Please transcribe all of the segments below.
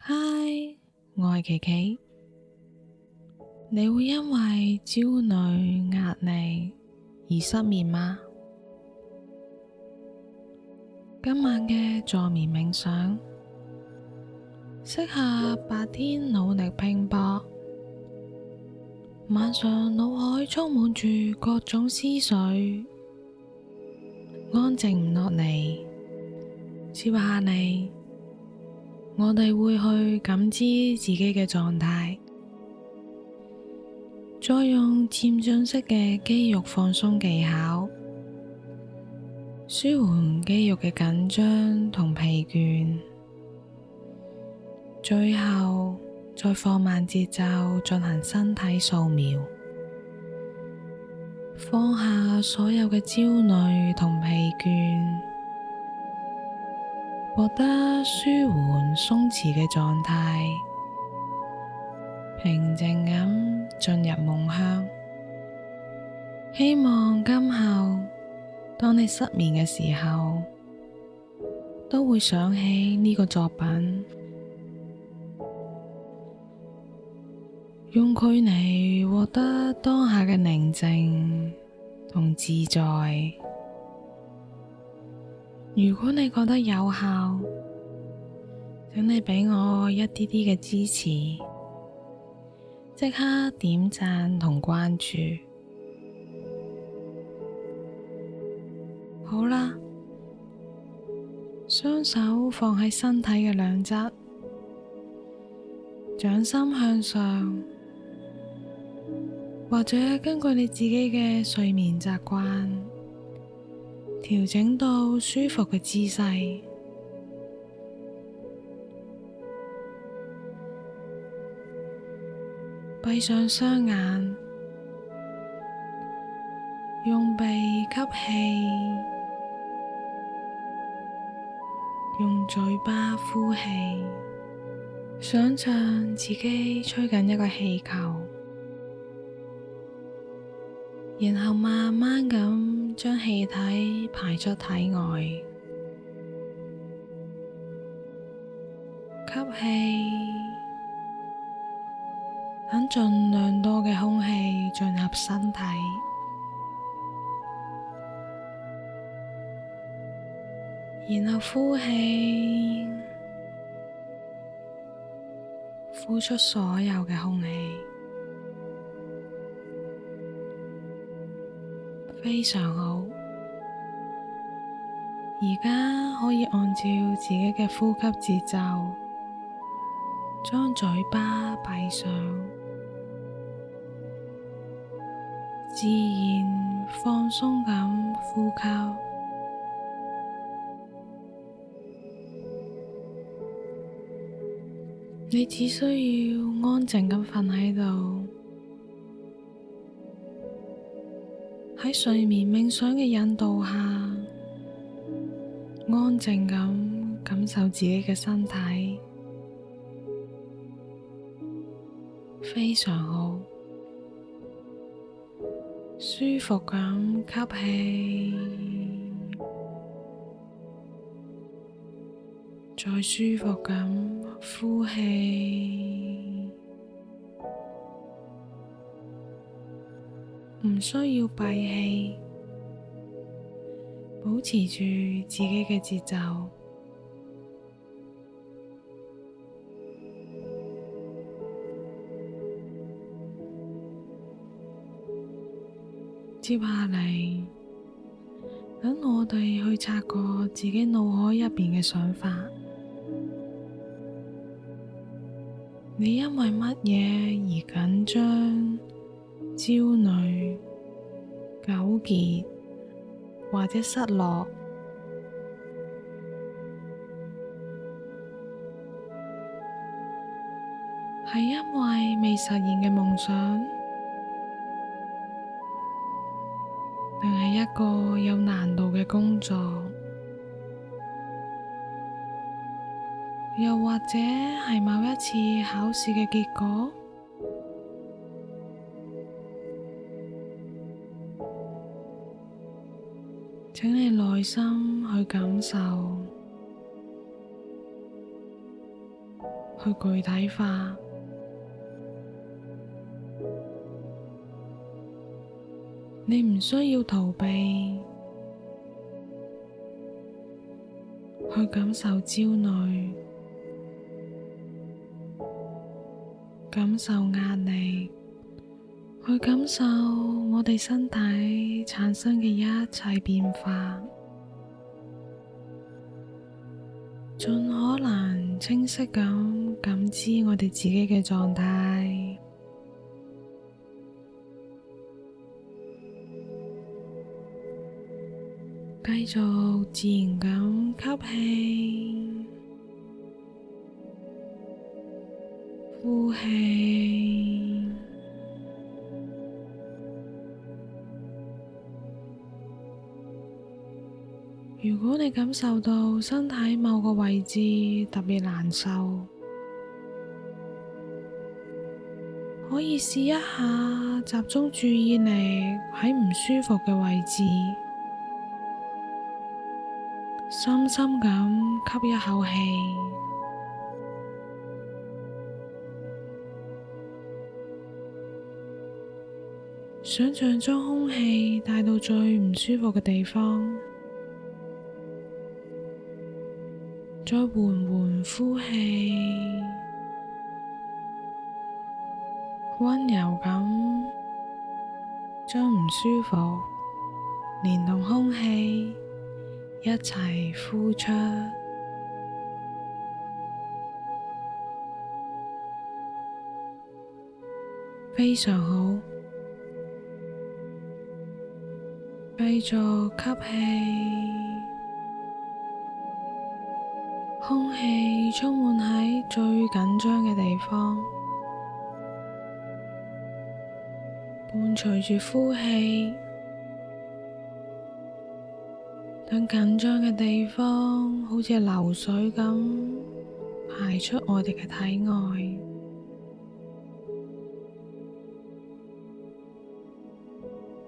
嗨，我係琪琪。你會因為焦慮、壓力而失眠嗎？今晚嘅助眠冥想適合白天努力拼搏，晚上腦海充滿住各種思緒，安靜唔落嚟。接下嚟，我哋會去感知自己嘅狀態，再用漸進式嘅肌肉放鬆技巧，舒緩肌肉嘅緊張同疲倦，最後再放慢節奏進行身體掃描，放下所有嘅焦慮同疲倦，獲得舒緩鬆弛嘅狀態，平靜咁進入夢鄉。希望今後當你失眠嘅時候，都會想起呢個作品，用佢嚟獲得當下嘅寧靜同自在。如果你覺得有效，請你畀我一啲啲嘅支持，即刻點讚同關注。好啦，雙手放喺身體嘅兩側，掌心向上，或者根據你自己嘅睡眠習慣，調整到舒服嘅姿勢。閉上雙眼，用鼻吸氣，用嘴巴呼氣，想象自己吹緊一個氣球，然後慢慢咁將氣體排出體外。吸氣，等盡量多嘅空氣進入身體。然後呼氣，呼出所有嘅空氣，非常好。而家可以按照自己嘅呼吸節奏，將嘴巴閉上，自然放鬆咁呼吸。你只需要安靜咁瞓喺度，喺睡眠冥想嘅引導下，安靜咁感受自己嘅身體，非常好。舒服咁吸氣，再舒服咁呼氣，唔需要閉氣，保持住自己嘅節奏。接下嚟，等我哋去察覺自己腦海入邊嘅想法。你因為乜嘢而緊張、焦慮、糾結或者失落？係因為未實現嘅夢想，定係一個有難度嘅工作？又或者係某一次考試嘅結果？請你耐心去感受，去具體化。你唔需要逃避，去感受焦慮，感受壓力，去感受我哋身體產生嘅一切變化，盡可能清晰咁感知我哋自己嘅狀態。繼續自然咁吸氣、呼氣，如果你感受到身體某個位置特別難受，可以試一下集中注意力喺唔舒服嘅位置。深深咁吸一口氣，想象將空氣帶到最唔舒服嘅地方，再緩緩呼氣，溫柔咁將唔舒服連同空氣一齊呼出，非常好。繼續吸氣，空氣充滿喺最緊張嘅地方，伴隨住呼氣，等緊張嘅地方好似流水咁排出我哋嘅體外。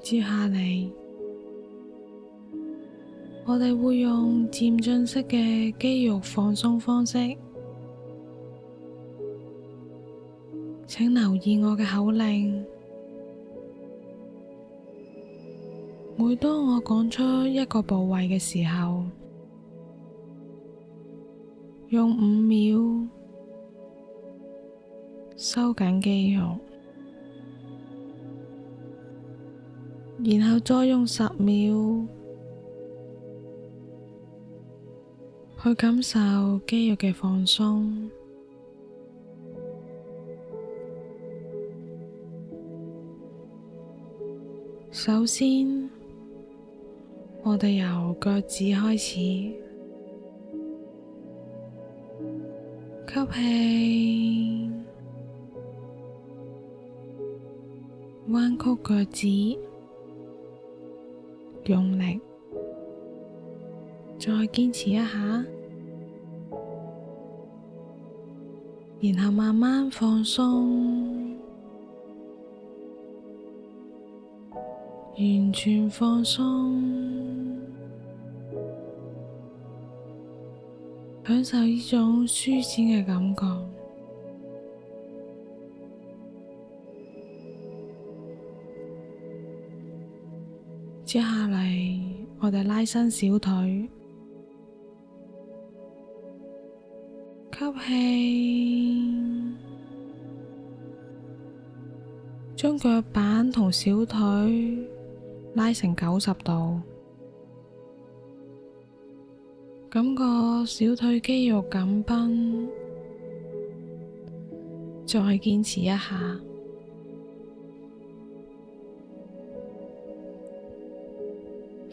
接下嚟，我哋會用漸進式嘅肌肉放鬆方式，請留意我嘅口令。每當我講出一個部位嘅時候，用5秒收緊肌肉，然後再用10秒去感受肌肉嘅放鬆。首先，我哋由腳趾開始，吸氣，彎曲腳趾，用力，再堅持一下，然後慢慢放鬆，完全放鬆，享受呢種舒展嘅感覺。接下嚟，我哋拉伸小腿，吸氣，將腳板同小腿拉成90度，感覺小腿肌肉緊繃，再堅持一下。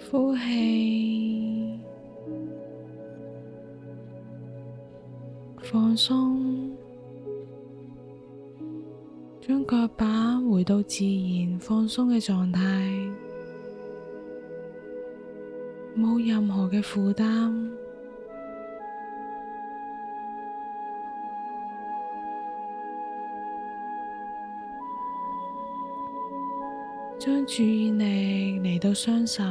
呼氣，放鬆，將腳板回到自然放鬆嘅狀態，冇任何嘅負擔。將注意力嚟到雙手，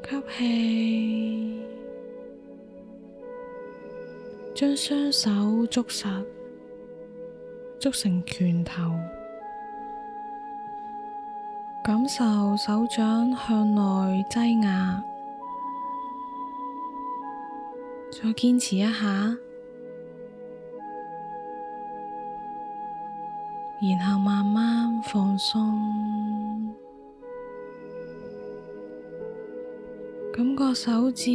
吸氣，將雙手捉實，捉成拳頭，感受手掌向內擠壓，再堅持一下，然後慢慢放鬆，感覺手指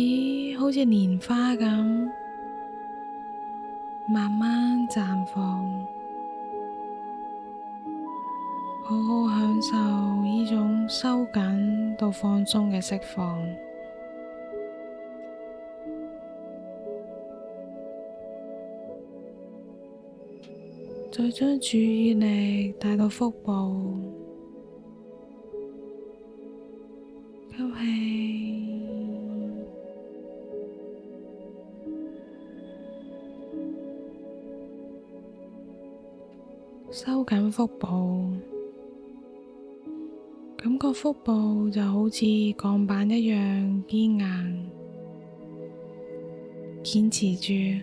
好似蓮花咁，慢慢綻放，好好享受呢種收緊到放鬆嘅釋放。再將注意力帶到腹部，吸氣，收緊腹部，感覺腹部就好似鋼板一樣堅硬，堅持住，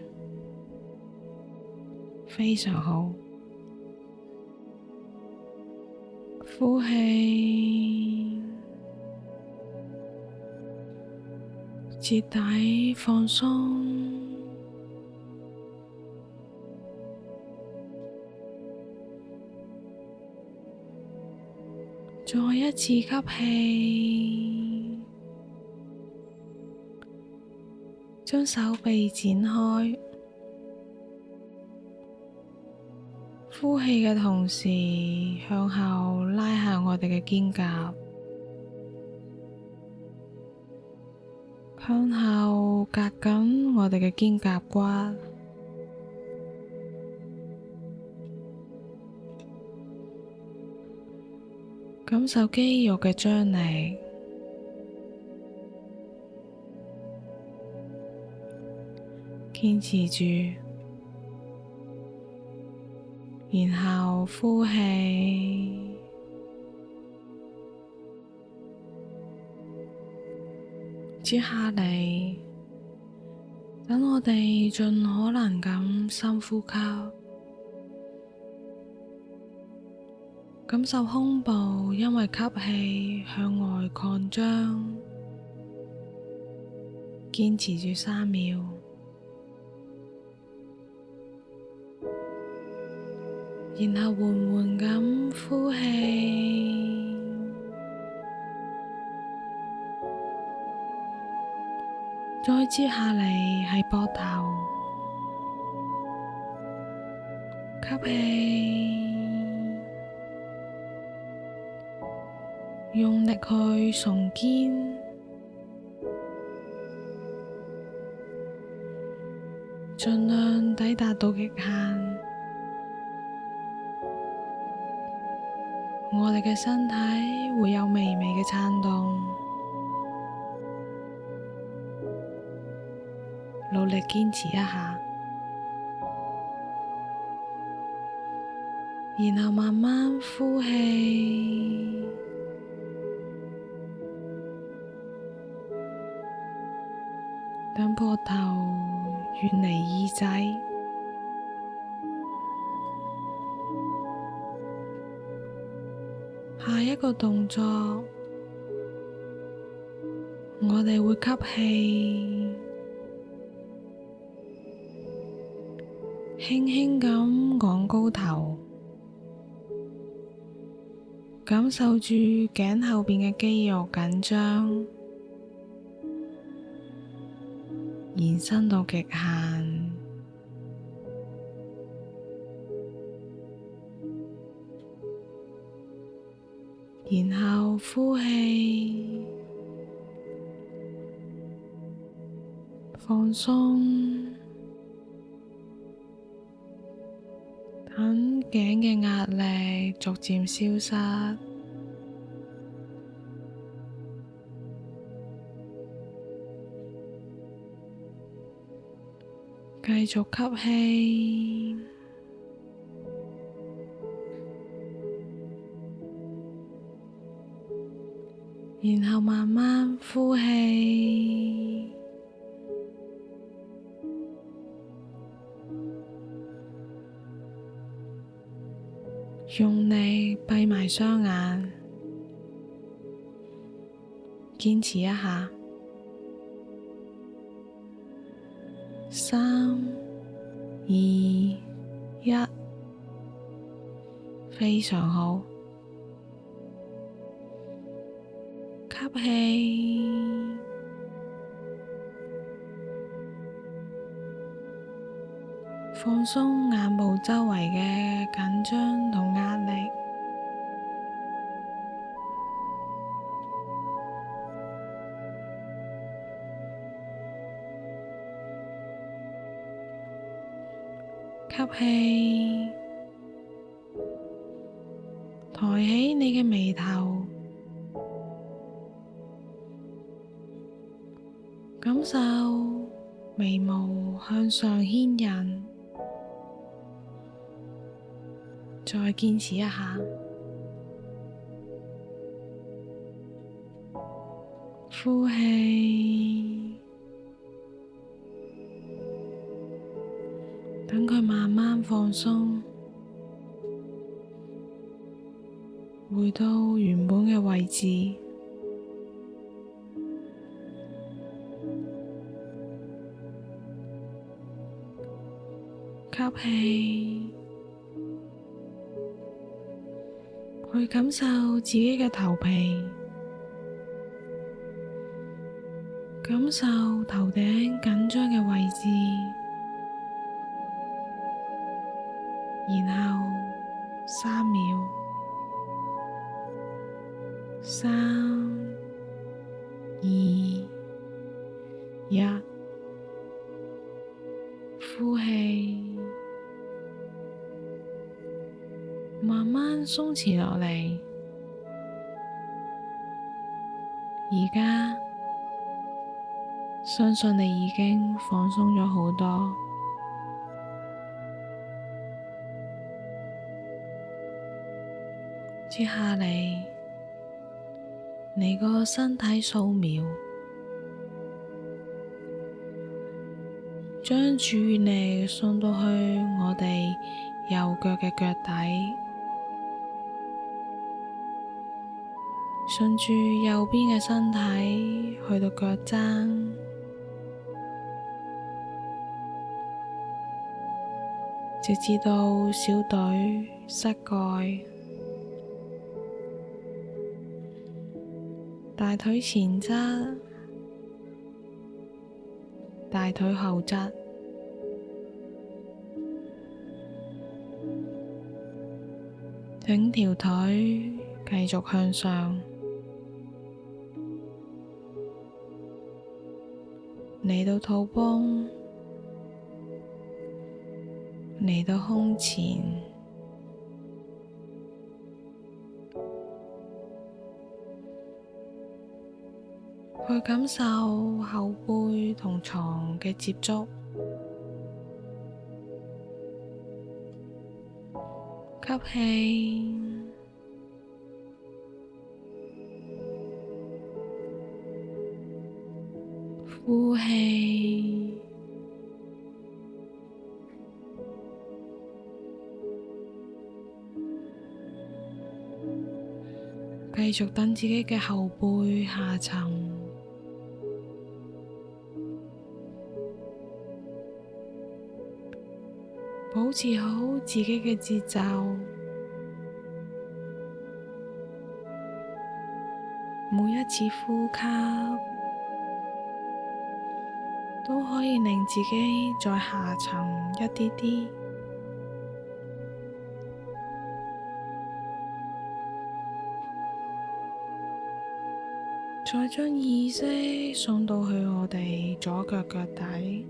非常好。呼氣，徹底放鬆，再一次吸氣，將手臂展開，呼氣嘅同時向後拉下我哋嘅肩胛，向後夾緊我哋嘅肩胛骨，感受肌肉嘅張力，堅持住，然後呼氣，接下嚟，等我哋盡可能咁深呼吸，感受胸部因為吸氣向外擴張，堅持住3秒。然後緩緩咁呼氣，再接下嚟係膊頭，吸氣，用力去聳肩，盡量抵達到極限。我哋嘅身體會有微微嘅顫動，努力堅持一下，然後慢慢呼氣，等膊頭遠離耳仔。下一個動作，我哋會吸氣，輕輕咁昂高頭，感受住頸後邊嘅肌肉緊張，延伸到極限。然後呼氣，放鬆，等頸嘅壓力逐漸消失，繼續吸氣，然後慢慢呼氣，用力閉埋雙眼，堅持一下。3、2、1，非常好。吸氣，放鬆眼部周圍嘅緊張同壓力。吸氣，抬起你嘅眉頭，感受眉毛向上牽引，再堅持一下。呼氣，等佢慢慢放鬆，回到原本嘅位置。吸氣，去感受自己嘅頭皮，感受頭頂緊張嘅位置，然後3秒，3、2、1，呼氣，慢慢鬆弛落嚟。而家相信你已經放鬆咗好多。接下嚟，你個身體掃描，將注意力送到去我哋右腳嘅腳底，順住右邊嘅身體去到腳踭，直至到小腿、膝蓋、大腿前側、大腿後側，整條腿繼續向上，嚟到肚崩，嚟到胸前，去感受後背同床嘅接觸。吸氣，呼氣，繼續等自己嘅後背下沉，保持好自己嘅節奏，每一次呼吸都可以令自己再下沉一啲啲。再將意識送到去我哋左腳腳底，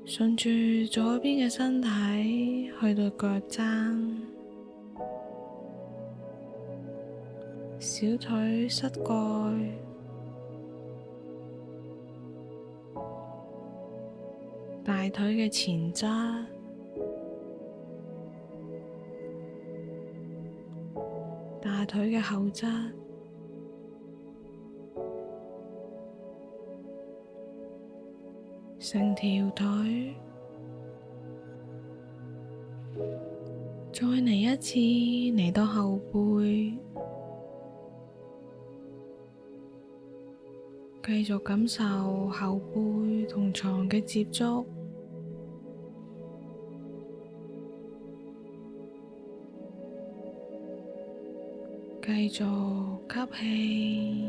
順住左邊嘅身體去到腳踭、小腿、膝蓋、大腿嘅前側、大腿嘅後側，成條腿再嚟一次，嚟到後背，繼續感受後背同床嘅接觸，繼續吸氣，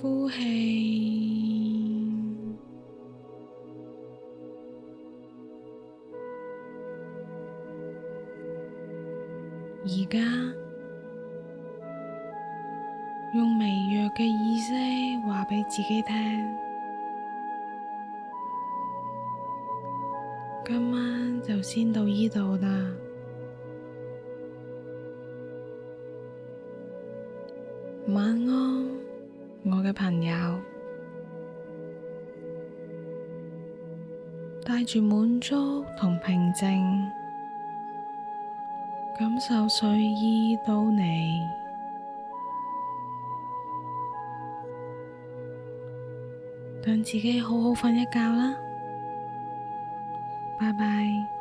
呼氣。而家用微弱嘅意識話畀自己聽，今晚就先到呢度啦。晚安，我嘅朋友。帶住滿足同平靜，感受睡意到嚟，等自己好好瞓一覺啦，拜拜。